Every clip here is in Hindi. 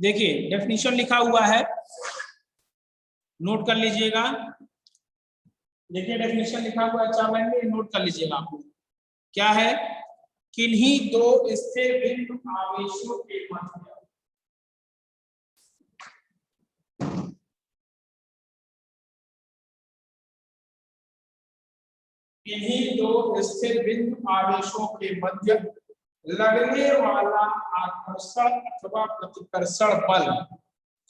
देखिए डेफिनेशन लिखा हुआ है, नोट कर लीजिएगा। देखिए डेफिनेशन लिखा हुआ है 4 लाइन में, नोट कर लीजिएगा आपको। क्या है? किन्हीं दो स्थिर बिंदु आवेशों के मध्य किन्हीं दो स्थिर बिंदु आवेशों के मध्य लगने वाला आकर्षण अथवा प्रतिकर्षण बल।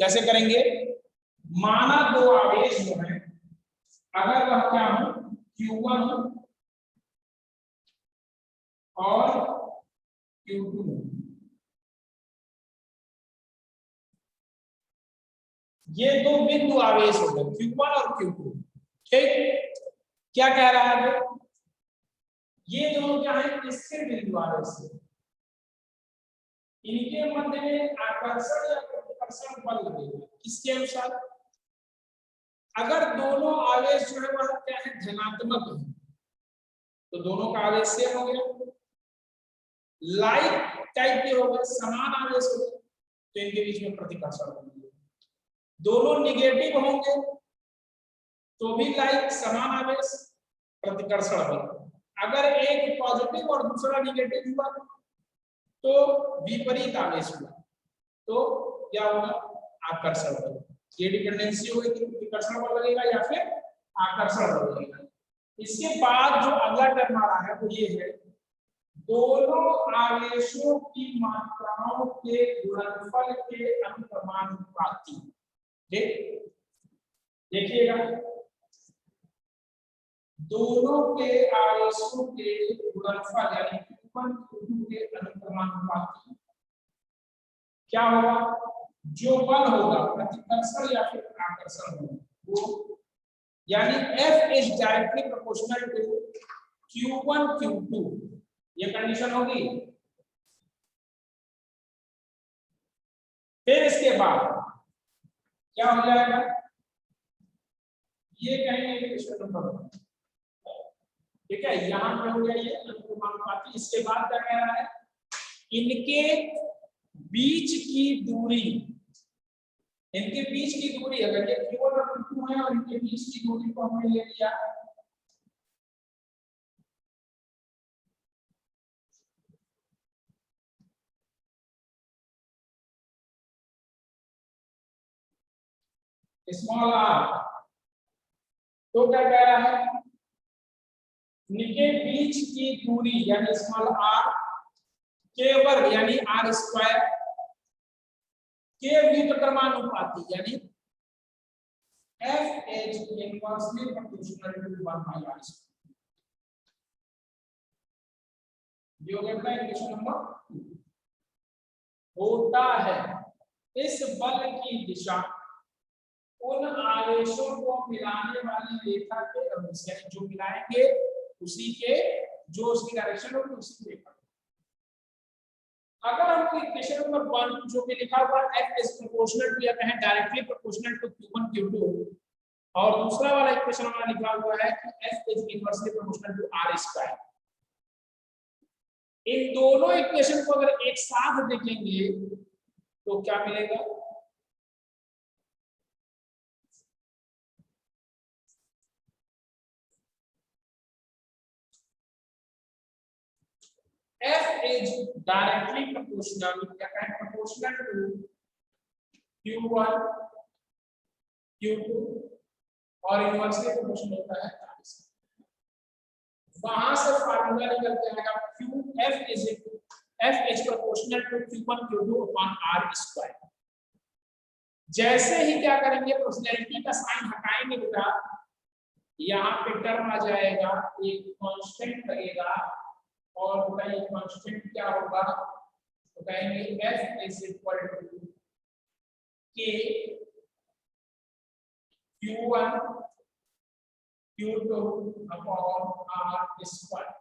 कैसे करेंगे? माना दो आवेश जो है, अगर वह क्या हो, Q1 और Q2, ये दो बिंदु आवेश हो गए Q1 और Q2। ठीक, क्या कह रहा है? ये दोनों क्या है? स्थिर बिंदु आवेश है। इनके मध्य में आकर्षण या प्रतिकर्षण बल लगेगा। किसके अनुसार? अगर दोनों आवेश जो है वह क्या है, धनात्मक है, तो दोनों का आवेश सेम हो गया। लाइक टाइप के हो गए, समान आवेश हो गए, तो इनके बीच में प्रतिकर्षण बनेगा। दोनों निगेटिव होंगे तो भी लाइक, समान आवेश, प्रतिकर्षण बल। अगर एक पॉजिटिव और दूसरा निगेटिव हुआ तो विपरीत आवेश हुआ, तो क्या होगा? आकर्षण बल। ये डिपेंडेंसी होगी कि प्रतिकर्षण बल लगेगा या फिर आकर्षण बल लगेगा। इसके बाद जो अगला टर्म आ रहा है वो ये है, दोनों आवेशों की मात्राओं के गुणनफल के अनुक्रमानुपाती। देखिएगा, दोनों के आवेशों के गुणनफल यानी Q1 Q2 के अनुक्रमानुपाती क्या होगा? जो बल होगा, प्रतिकर्षण या फिर आकर्षण होगा, वो यानी F is directly proportional to Q1 Q2। ये कंडीशन होगी। फिर इसके बाद क्या हो जाएगा? ये कहेंगे क्वेश्चन नंबर, ठीक है, यहां पे हो गया ये अनुक्रमानुपाती। इसके बाद क्या कह रहा है? इनके बीच की दूरी, इनके बीच की दूरी, अगर ये Q1 और Q2 है और इनके बीच की दूरी को हमने ले लिया स्मॉल r, तो क्या कह रहा है? इनके बीच की दूरी यानी स्मॉल r के वर्ग यानी r स्क्वायर के व्युत्क्रमानुपाती यानी F is inversely proportional to 1 by r square। ये हो गया इक्वेशन नंबर 2। होता है इस बल की दिशा उन आवेशों को मिलाने वाली रेखा के अनुसार, जो मिलाएंगे उसी के, जो उसकी डायरेक्शन होगी उसी रेखा। अगर हम इक्वेशन नंबर 1 जो भी लिखा हुआ F is proportional to या कहें directly proportional to Q1 Q2, और दूसरा वाला इक्वेशन हमारा लिखा हुआ है कि F is inversely proportional to r square. इन दोनों इक्वेशन को अगर एक साथ देखेंगे तो क्या मिलेगा? F is directly proportional, क्या कहें, proportional to Q1 Q2 और इनवर्सली प्रोपोर्शनल होता है 40। वहां से फार्मूला निकल के आएगा F is proportional to Q1 Q2 upon r square. जैसे ही क्या करेंगे, प्रोपोर्शनैलिटी का साइन हटाएंगे बेटा, यहाँ पे टर्म आ जाएगा, एक कांस्टेंट लगेगा, और बेटा ये कांस्टेंट क्या होगा? तो कहेंगे F is equal to K Q1 Q2 upon r square.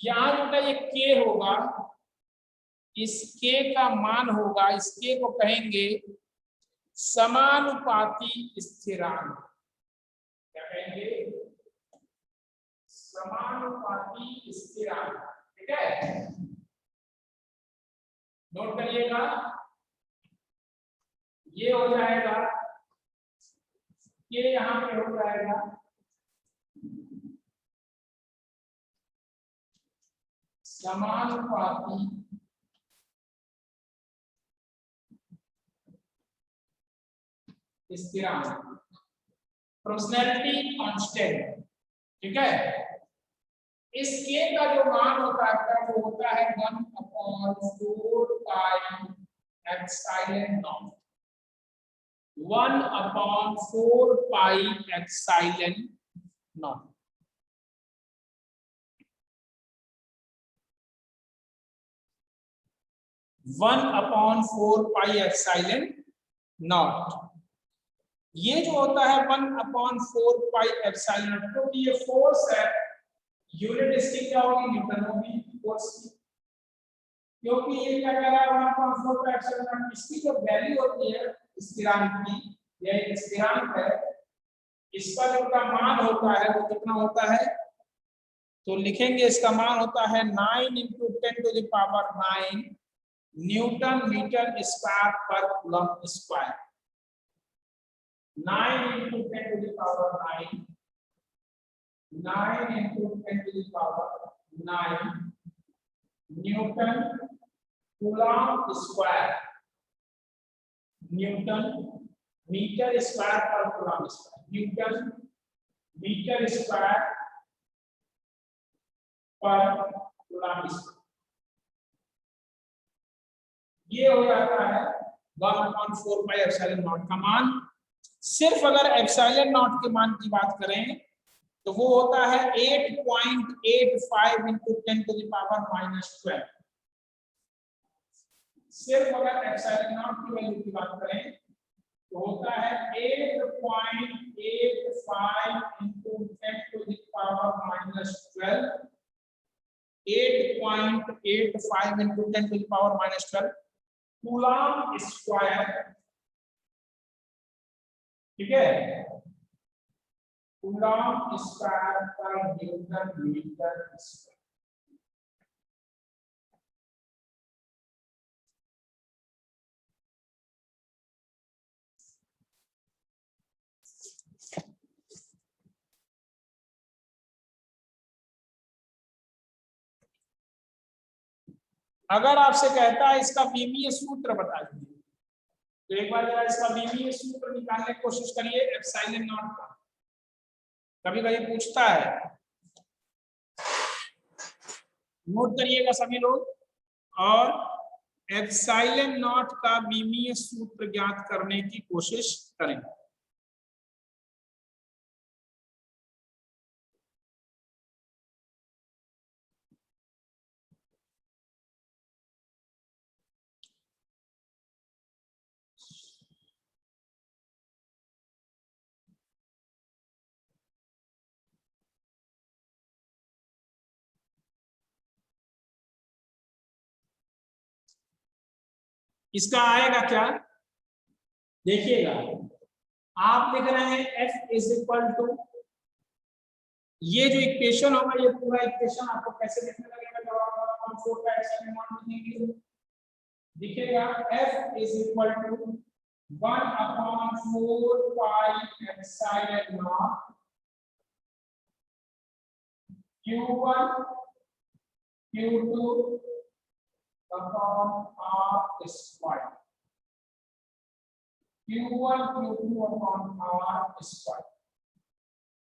यहाँ बेटा ये K होगा, इस K का मान होगा, इस K को कहेंगे समानुपाती स्थिरांक। क्या कहेंगे? समानुपाती स्थिरांक। ठीक है, नोट करिएगा, ये हो जाएगा, ये यहाँ पे हो जाएगा समानुपाती स्थिरांक, प्रोपोर्शनैलिटी कांस्टेंट। ठीक है, इस k का जो मान होता है वो होता है 1/4 pi epsilon not, 1/4 pi epsilon not. One upon 4 pi epsilon not, ये जो होता है 1/4 पाई एप्सिलॉन नॉट, क्योंकि ये फोर्स है, यूनिट इसकी क्या होगी, न्यूटन होगी फोर्स की, क्योंकि ये क्या कह रहा है 1/4 पाई एप्सिलॉन नॉट, इसकी जो वैल्यू होती है स्थिरांक की, यह एक स्थिरांक है, इसका जो का मान होता है वो कितना होता है, तो लिखेंगे इसका मान होता है 9 × 10⁹ न्यूटन मीटर स्क्वायर पर coulomb square. 9 × 10⁹, 9 × 10⁹ newton coulomb square, newton metre square पर coulomb square, newton metre square पर कूलम स्क्वायर। ये हो जाता है 1/4 पाई एप्सिलॉन नॉट का मान। सिर्फ अगर एप्सिलॉन नॉट के मान की बात करें तो वो होता है 8.85 × 10⁻⁻12। सिर्फ अगर एप्सिलॉन नॉट की वैल्यू की बात करें तो होता है 8.85 × 10⁻⁻12, 8.85 × 10⁻⁻12 कूलम स्क्वायर। ठीक है, कूलम स्क्वायर पर न्यूटन मीटर स्क्वायर। अगर आपसे कहता है इसका बीमीय सूत्र बता दीजिए, तो एक बार जरा इसका बीमीय सूत्र निकालने की कोशिश करिए एप्सिलॉन नॉट का। कभी कभी पूछता है, नोट करिएगा सभी लोग, और एप्सिलॉन नॉट का बीमीय सूत्र ज्ञात करने की कोशिश करें। इसका आएगा क्या, देखिएगा, आप लिख रहे हैं F = ये जो इक्वेशन होगा, ये पूरा इक्वेशन आपको कैसे लिखने लगेगा, जब आप 1/4 का एप्सिलॉन नॉट लिखेंगे, दिखेगा F = 1/4 pi epsilon naught Q1 Q2 upon R square, Q1 Q2 upon R square,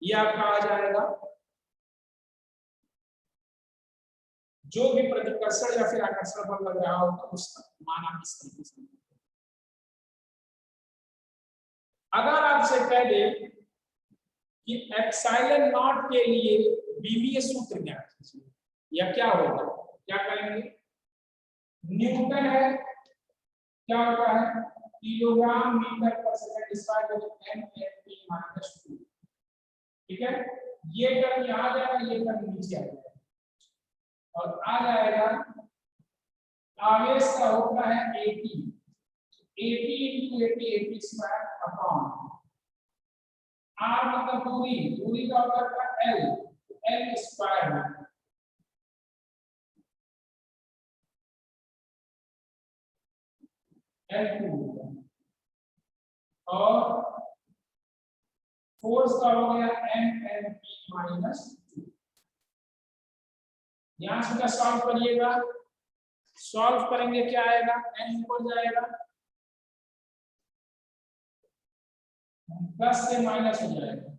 ये आपका आ जाएगा। जो भी प्रतिकर्षण या फिर आकर्षण बल लग रहा होगा उसका मान आप इस तरीके से। अगर आपसे कह दे कि एप्सिलॉन नॉट के लिए बीमीय सूत्र ज्ञात कीजिए, या क्या होगा, क्या करेंगे, न्यूटन है, क्या होता है किलोग्राम मीटर पर सेकंड स्क्वायर, N/2। ठीक है, ये टर्म यहाँ आ जाएगा, ये टर्म नीचे आ जाएगा, और आ जाएगा आवेश का होता है 80 × 80 स्क्वायर अपॉन R मतलब दूरी, दूरी का होता है L स्क्वायर है। L2 होगा और फोर्स का हो गया MMP माइनस 2। यहां से क्या सॉल्व करिएगा, सॉल्व करेंगे क्या आएगा, n ऊपर जाएगा प्लस से माइनस हो जाएगा।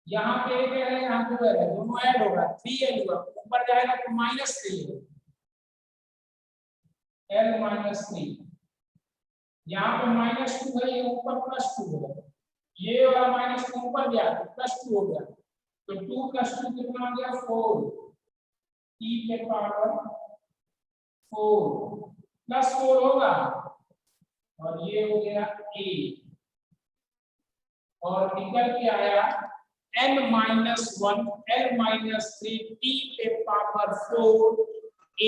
यहाँ पे एक है, यहाँ पे है, दोनों ऐड होगा 3l होगा, ऊपर जाएगा तो -3 l माइनस 3। यहाँ पे -2 है, ये ऊपर +2 होगा, ये वाला -2 ऊपर गया तो +2 हो गया, तो 2 + 2 कितना हो गया 4 t के पावर 4 +4 होगा और ये हो गया a और निकल के आया n-1 l-3 t के पावर 4 a।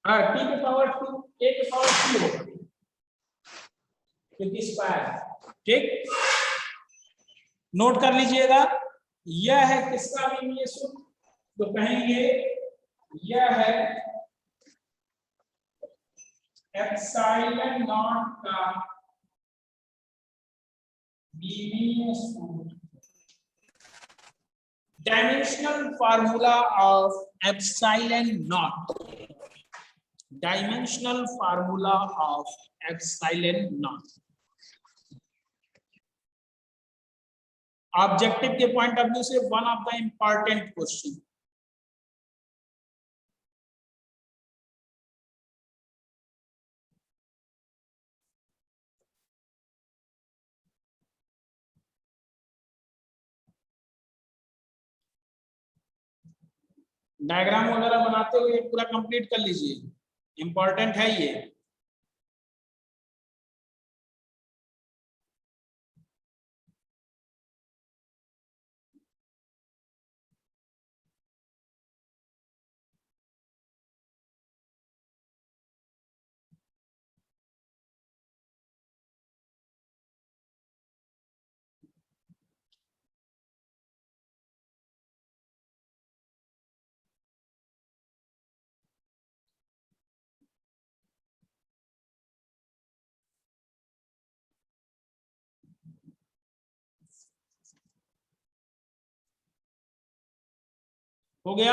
टी के पावर 2 a के पावर 2 होगा क्योंकि स्क्वायर। ठीक, नोट कर लीजिएगा, यह है किसका अभिमेय, तो कहेंगे यह है एप्सिलॉन नॉट का विमीय सूत्र। Dimensional formula of epsilon not, dimensional formula of epsilon not. Objective के पॉइंट ऑफ व्यू से one of the important question. Diagram वगैरह बनाते हुए पूरा कंप्लीट कर लीजिए, इंपॉर्टेंट है ये। हो गया,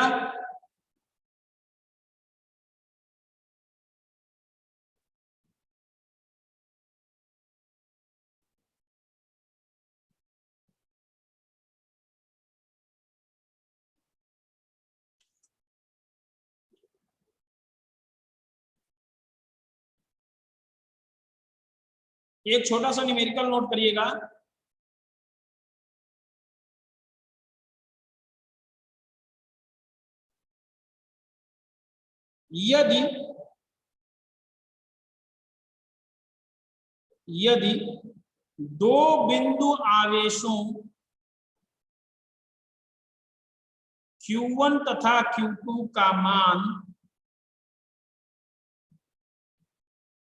एक छोटा सा न्यूमेरिकल नोट करिएगा। यदि दो बिंदु आवेशों Q1 तथा Q2 का मान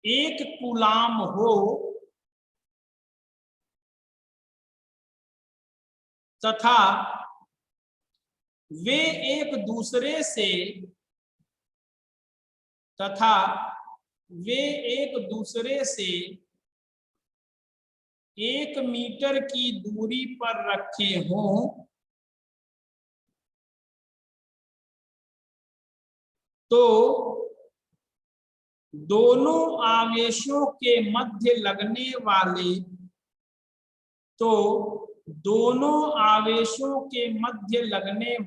1 कूलाम हो तथा वे एक दूसरे से 1 मीटर की दूरी पर रखे हों तो दोनों आवेशों के मध्य लगने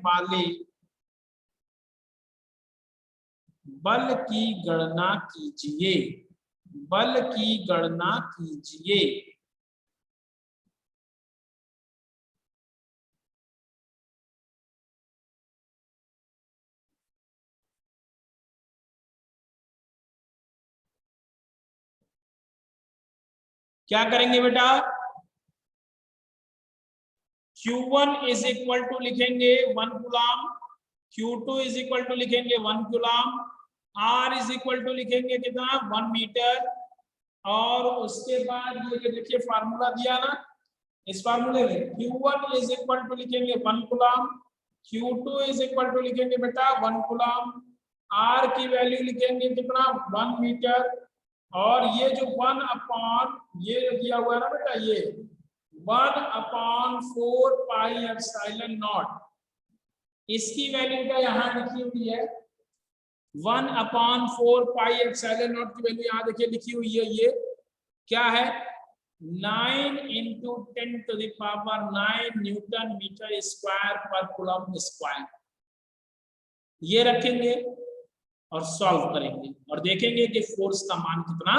वाले बल की गणना कीजिए। क्या करेंगे बेटा, Q1 इज इक्वल टू लिखेंगे 1 coulomb, Q2 is equal to लिखेंगे 1 coulomb, R is equal to लिखेंगे कितना 1 मीटर, और उसके बाद ये देखिए फार्मूला दिया ना, इस फार्मूले में Q1 इज इक्वल टू लिखेंगे 1 coulomb, Q2 is equal to लिखेंगे बेटा 1 कूलम, R की वैल्यू लिखेंगे कितना 1 मीटर, और ये जो 1 अपॉन ये जो दिया हुआ है ना बेटा ये 1/4 पाई एप्सिलॉन नॉट, इसकी वैल्यू का यहाँ लिखी हुई है 1/4 पाई एप्सिलॉन नॉट की वैल्यू यहाँ देखिए लिखी हुई है, ये क्या है 9 × 10⁹ न्यूटन मीटर स्क्वायर पर कूलम स्क्वायर। ये रखेंगे और सॉल्व करेंगे और देखेंगे कि फोर्स का मान कितना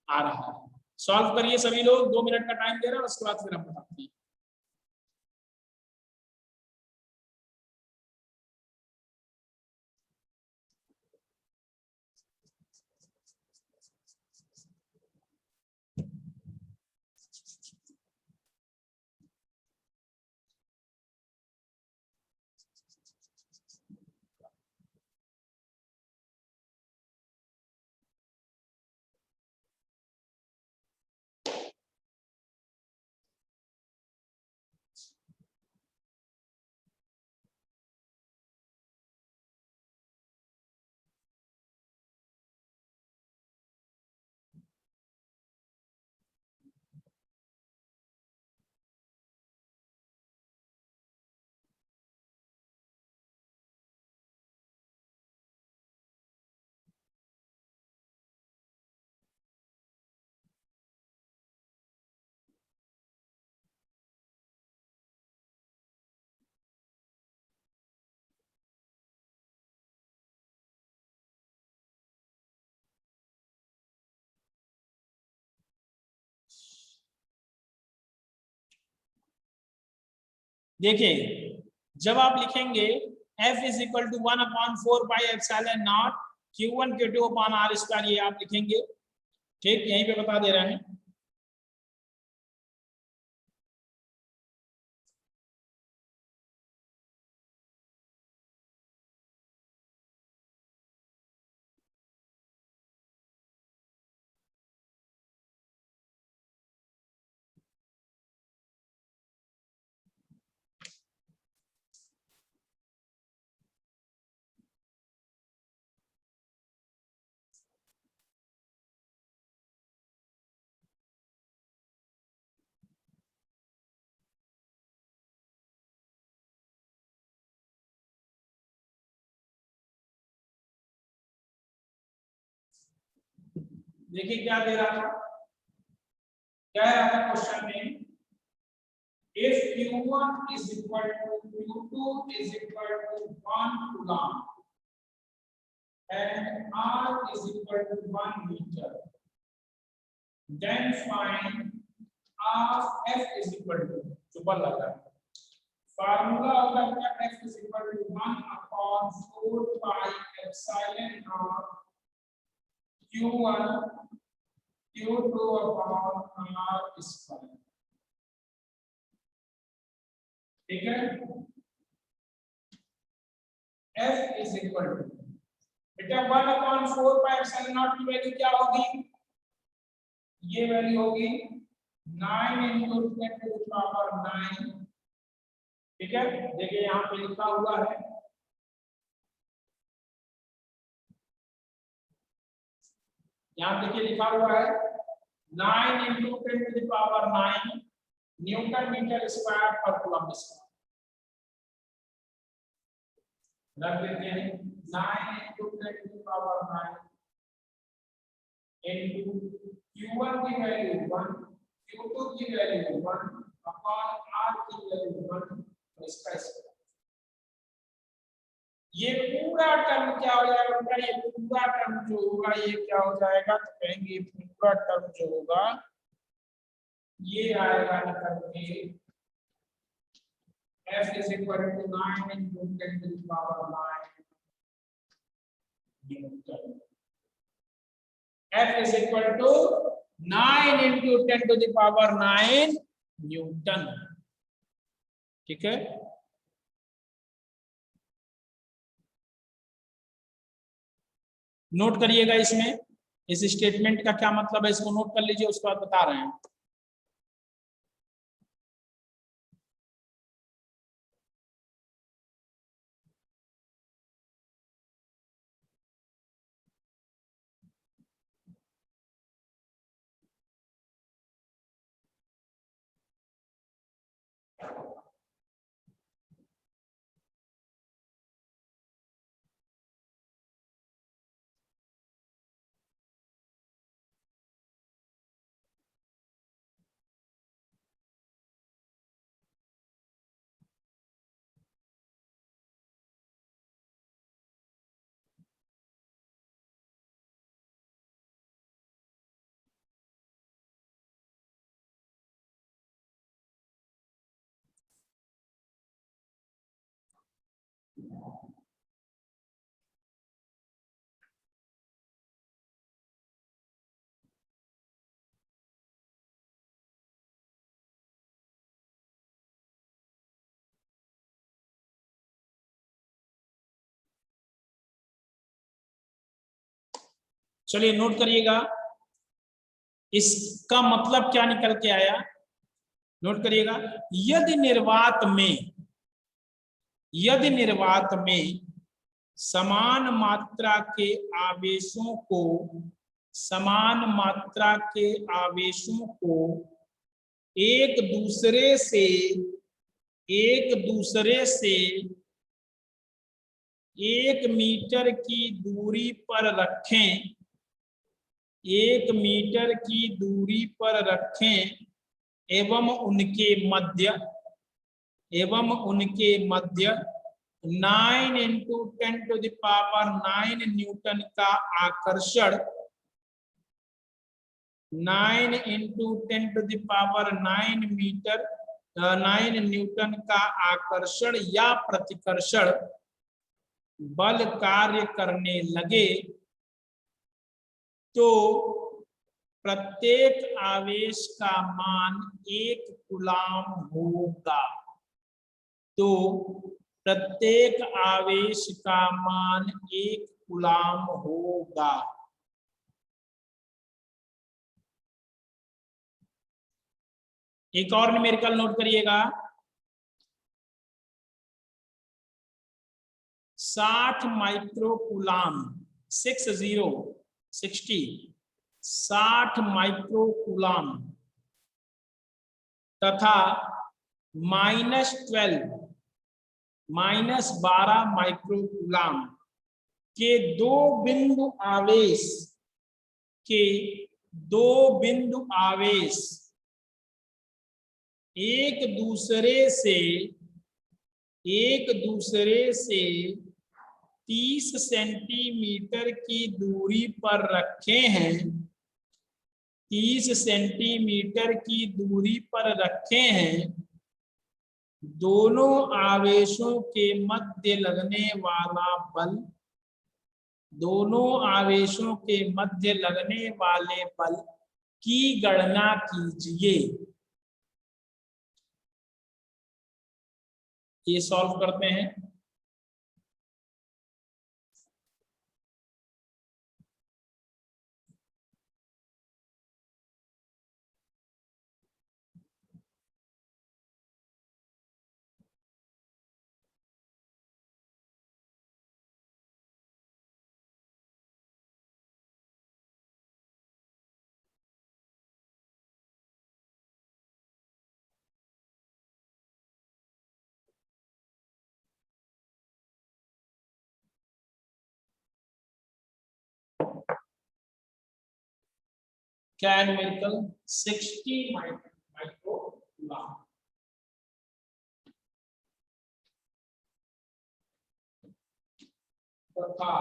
आ रहा है। सॉल्व करिए सभी लोग, 2 मिनट का टाइम दे रहे हैं, उसके बाद फिर हम बताते हैं। देखिए जब आप लिखेंगे F is equal to 1/4 pi epsilon naught Q1 Q2 upon R square, ये आप लिखेंगे, ठीक, यहीं पे बता दे रहे हैं। देखिए क्या दे रहा था, क्या है आपका क्वेश्चन में, if Q1 is equal to Q2 is equal to 1 coulomb and R is equal to 1 meter, then find R F is equal to, super लग रहा है, फार्मूला होगा क्या, F is equal to 1/4 pi epsilon naught Q1 Q2 upon R square, ठीक है। F is equal to बेटा 1/4 पाई एप्सिलॉन नॉट की वैल्यू क्या होगी, ये वैल्यू होगी 9 × 10⁹, ठीक है। देखिए यहाँ पे लिखा हुआ है, यहाँ देखिए लिखा हुआ है 9 × 10⁹ न्यूटन मीटर स्क्वायर पर कूलम स्क्वायर, रख देते हैं 9 × 10⁹ into Q1 की वैल्यू 1, Q2 की वैल्यू 1 अपॉन R की वैल्यू 1, तो इसका स्क्वायर। ये पूरा टर्म क्या हो जाएगा, ये पूरा टर्म जो होगा ये क्या हो जाएगा, तो कहेंगे पूरा टर्म जो होगा ये आएगा निकल के F is equal to 9 × 10⁹ Newton. F is equal to 9 × 10⁹ Newton, ठीक है। नोट करिएगा इसमें, इस स्टेटमेंट का क्या मतलब है, इसको नोट कर लीजिए, उसके बाद बता रहे हैं। चलिए नोट करिएगा, इसका मतलब क्या निकल के आया, नोट करिएगा। यदि निर्वात में समान मात्रा के आवेशों को एक दूसरे से 1 मीटर की दूरी पर रखें, 1 मीटर की दूरी पर रखें एवं उनके मध्य 9 × 10⁹ न्यूटन का आकर्षण 9 × 10⁹ न्यूटन का आकर्षण या प्रतिकर्षण बल कार्य करने लगे तो प्रत्येक आवेश का मान 1 कूलाम होगा। तो प्रत्येक आवेश का मान 1 कूलाम होगा। एक और न्यूमेरिकल नोट करिएगा, 60 माइक्रोकूलाम 60 माइक्रोकूलाम तथा -12 माइक्रोकूलाम के दो बिंदु आवेश एक दूसरे से 30 सेंटीमीटर की दूरी पर रखे हैं, 30 सेंटीमीटर की दूरी पर रखे हैं। दोनों आवेशों के मध्य लगने वाले बल की गणना कीजिए। ये सॉल्व करते हैं। क्या है न्यूमेरिकल, 60 माइक्रोकूलाम तथा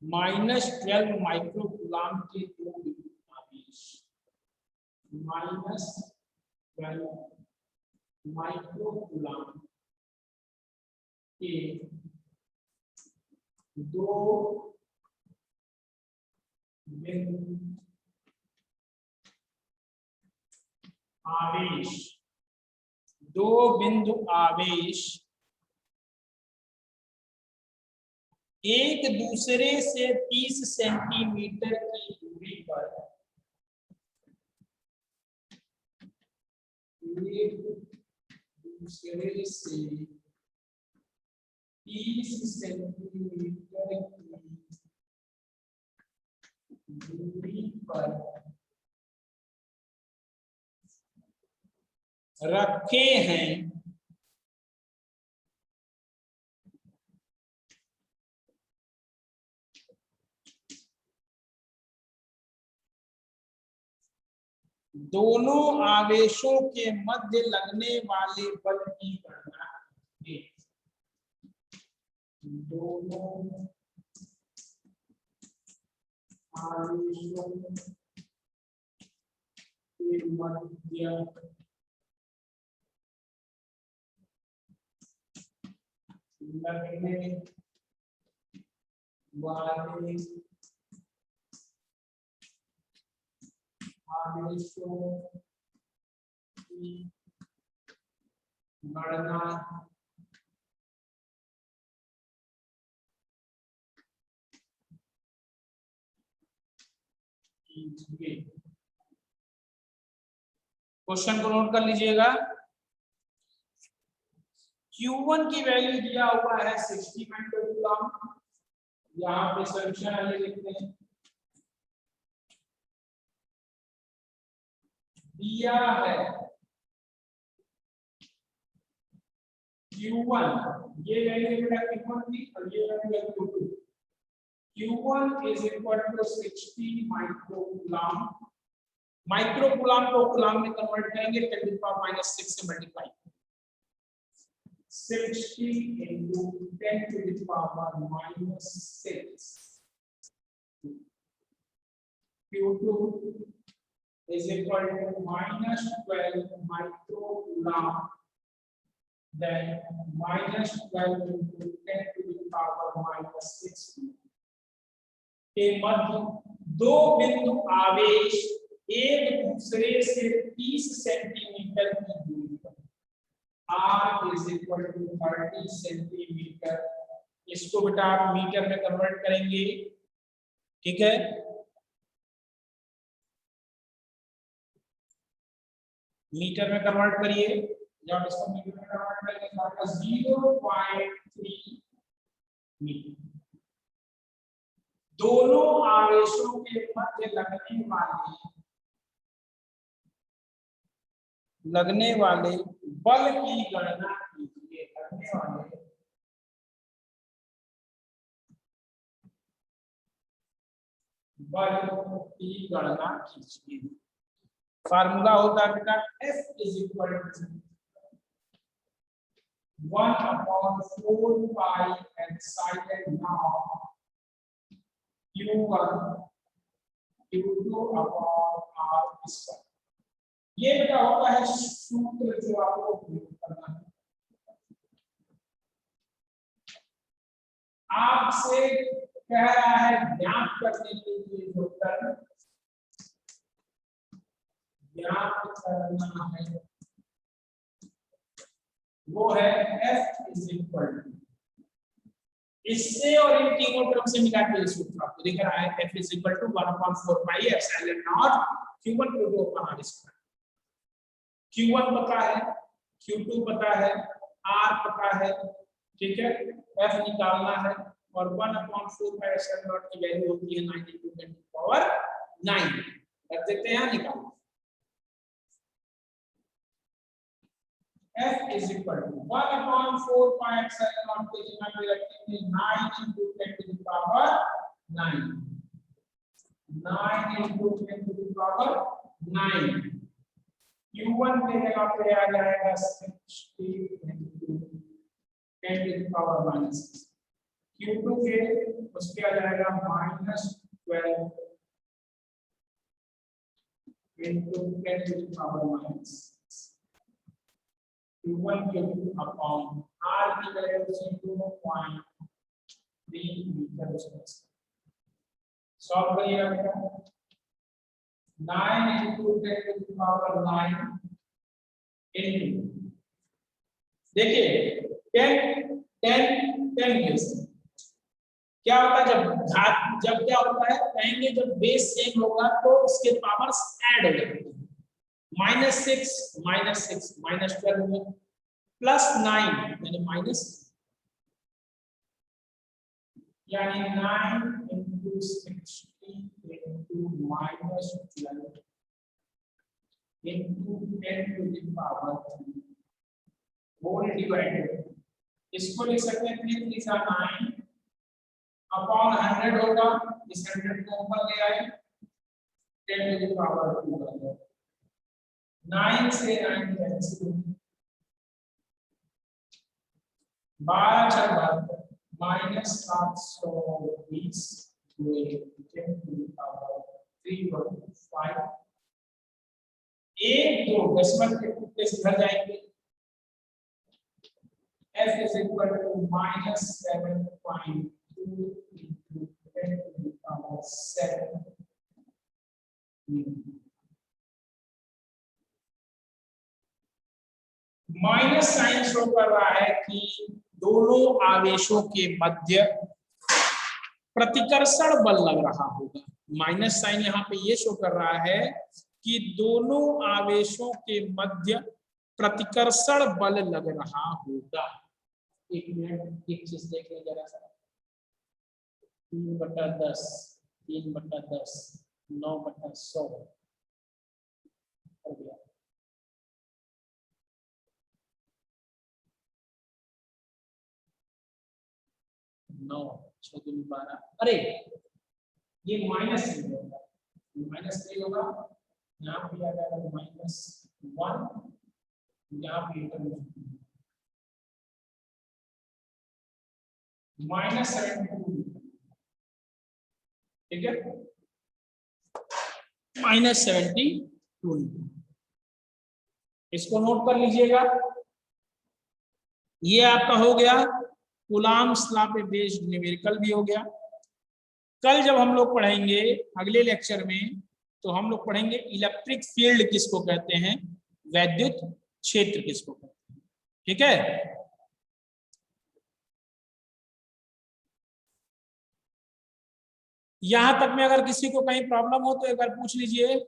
-12 माइक्रोकूलाम के दो बिंदु आवेश, -12 माइक्रोकूलाम के दो बिंदु आवेश एक दूसरे से 30 सेंटीमीटर की दूरी पर रखे हैं। दोनों आवेशों के मध्य लगने वाले बल की गणना कीजिए। दोनों आवेशों के मध्य लगने वाले आवेशों की गणना कीजिए। क्वेश्चन को नोट कर लीजिएगा। Q1 की वैल्यू दिया हुआ है 60 माइक्रोकूलम। यहाँ पे सॉल्यूशन आइए लिखते हैं। दिया है Q1, ये वैल्यू बेटा Q1 थी और ये वैल्यू है Q2। Q1 is equal to 60 microcoulomb. Microcoulomb को कूलम में कन्वर्ट करेंगे 10 टू द पावर -6 से multiply. 60 into 10 to the power -6. Q2 is equal to -12 microcoulomb, then -12 into 10 to the power -6 के मध्य दो बिंदु आवेश एक दूसरे से 30 सेंटीमीटर की दूरी पर R is equal to 30 centimetre. इसको बेटा आप मीटर में कन्वर्ट करेंगे, ठीक है। मीटर में कन्वर्ट करिए। जब इसको मीटर में कन्वर्ट करेंगे तो आपका 0.3 मीटर। दोनों आवेशों के मध्य लगने वाले बल की गणना कीजिए। लगने वाले बल की गणना कीजिए। फार्मूला होता है बेटा F is equal to 1/4 pi epsilon naught Q1 Q2 upon R square. ये बेटा होता है सूत्र जो आपको प्रयोग करना है। आपसे कह रहा है ज्ञात करने के लिए जो टर्म ज्ञात करना है वो है F इज इक्वल टू, इससे और इन तीनों टर्म से मिला के सूत्र आपको दिख रहा है F is equal to 1/4 pi epsilon naught Q1 Q2 upon R square. Q1 पता है, Q2 पता है, R पता है, ठीक है। F निकालना है और 1/4 पाई एप्सिलॉन नॉट की वैल्यू होती है 9 × 10 की पावर 9। रख देते हैं, निकालो। F is equal to 1/4 pi epsilon naught के जगह पे रखेंगे 9 × 10 to the power 9। 9 × 10 to the power 9। Q1 के जगह पे आ जाएगा 60 × 10 to the power -6। Q2 के उसके आ जाएगा -12 × 10 to the power -6। Q1 Q2 upon R की वैल्यू 0.3 मीटर स्क्वायर। सॉल्व करिएगा बेटा। 9 × 10 to the power 9 into, देखिए 10 10 10 क्या होता है जब क्या होता है कहेंगे जब बेस सेम होगा तो उसके पावर्स ऐड हो जाएंगे। -6 -12 में +9 यानी माइनस, यानी 9 × 60 × -12 into 10 to the power 3 whole divided. इसको लिख सकते हैं 3 × 9 अपॉन 100 होगा। इस 100 को ऊपर ले आए 10 to the power 2 बन 9 से 9 कैंसिल, 12 × -720 10 to the power 315। 1 2 दशमलव के टुकड़े से भर जाएंगे। F is equal to -7.2 into 10 to the power 7। Minus sign show कर रहा है कि दोनों आवेशों के मध्य प्रतिकर्षण बल लग रहा होगा। माइनस साइन यहाँ पे ये शो कर रहा है कि दोनों आवेशों के मध्य प्रतिकर्षण बल लग रहा होगा। एक मिनट, एक चीज देख लें जरा सा। 3/10, 3/10, 9/100 हो गया। नौ 6×12, अरे ये माइनस थ्री होगा, -3 होगा, यहाँ पे आ जाएगा -1, यहाँ पे -72, ठीक है, -72। इसको नोट कर लीजिएगा। ये आपका हो गया कूलाम्स लॉ पे बेस्ड न्यूमेरिकल भी हो गया। कल जब हम लोग पढ़ेंगे अगले लेक्चर में, तो हम लोग पढ़ेंगे इलेक्ट्रिक फील्ड किसको कहते हैं, वैद्युत क्षेत्र किसको कहते हैं, ठीक है। यहां तक में अगर किसी को कहीं प्रॉब्लम हो तो एक बार पूछ लीजिए।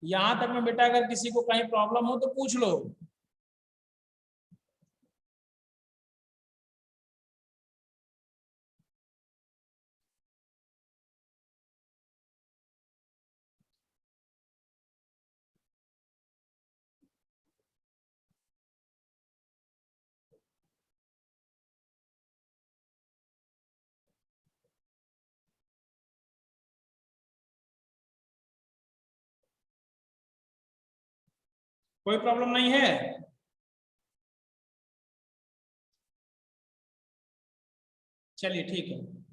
यहां तक में बेटा अगर किसी को कहीं प्रॉब्लम हो तो पूछ लो। कोई प्रॉब्लम नहीं है। चलिए ठीक है।